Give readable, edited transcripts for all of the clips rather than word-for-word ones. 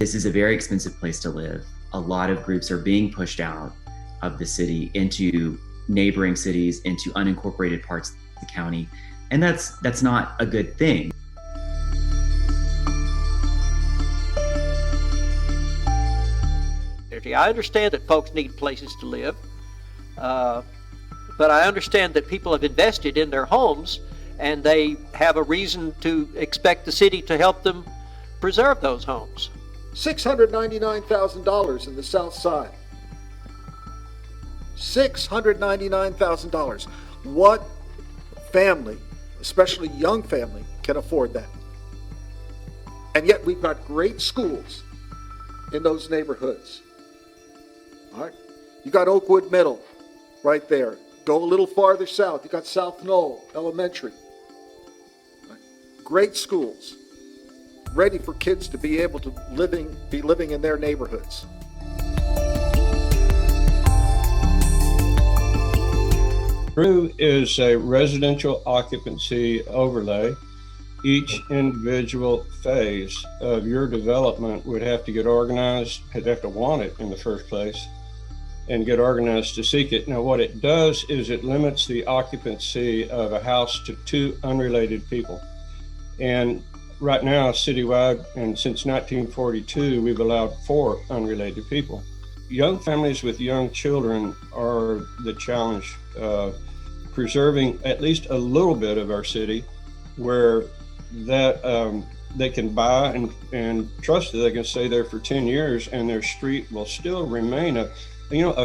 This is a very expensive place to live. A lot of groups are being pushed out of the city into neighboring cities, into unincorporated parts of the county. And that's not a good thing. I understand that folks need places to live, but I understand that people have invested in their homes and they have a reason to expect the city to help them preserve those homes. $699,000 in the South Side. $699,000. What family, especially young family, can afford that? And yet we've got great schools in those neighborhoods. All right. You got Oakwood Middle right there. Go a little farther south. You got South Knoll Elementary. Right. Great schools, ready for kids to be able to be living in their neighborhoods. ROO is a residential occupancy overlay. Each individual phase of your development would have to get organized, would have to want it in the first place, and get organized to seek it. Now, what it does is it limits the occupancy of a house to 2 unrelated people. And right now, citywide, and since 1942, we've allowed 4 unrelated people. Young families with young children are the challenge, preserving at least a little bit of our city where that they can buy and trust that they can stay there for 10 years and their street will still remain a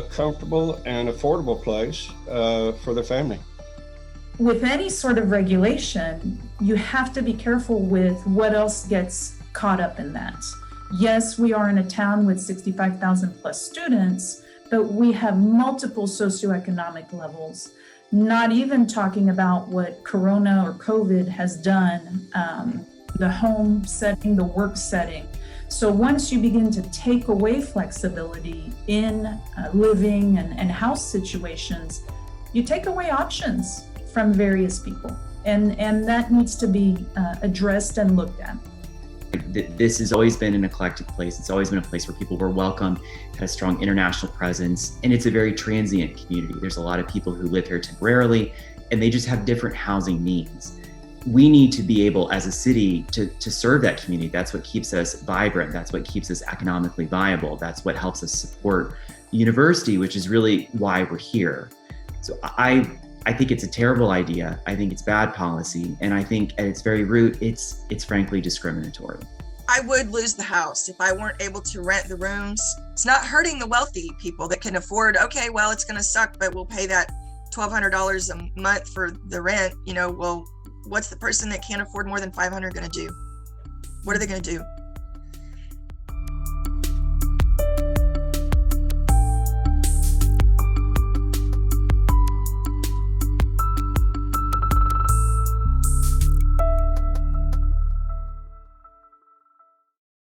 comfortable and affordable place for the family. With any sort of regulation, you have to be careful with what else gets caught up in that. Yes, we are in a town with 65,000 plus students, but we have multiple socioeconomic levels, not even talking about what Corona or COVID has done, the home setting, the work setting. So once you begin to take away flexibility in living and house situations, you take away options from various people. And that needs to be addressed and looked at. This has always been an eclectic place. It's always been a place where people were welcome, had a strong international presence, and it's a very transient community. There's a lot of people who live here temporarily, and they just have different housing needs. We need to be able, as a city, to serve that community. That's what keeps us vibrant. That's what keeps us economically viable. That's what helps us support the university, which is really why we're here. So I think it's a terrible idea. I think it's bad policy. And I think at its very root, it's frankly discriminatory. I would lose the house if I weren't able to rent the rooms. It's not hurting the wealthy people that can afford, okay, well, it's gonna suck, but we'll pay that $1,200 a month for the rent. Well, what's the person that can't afford more than $500 gonna do? What are they gonna do?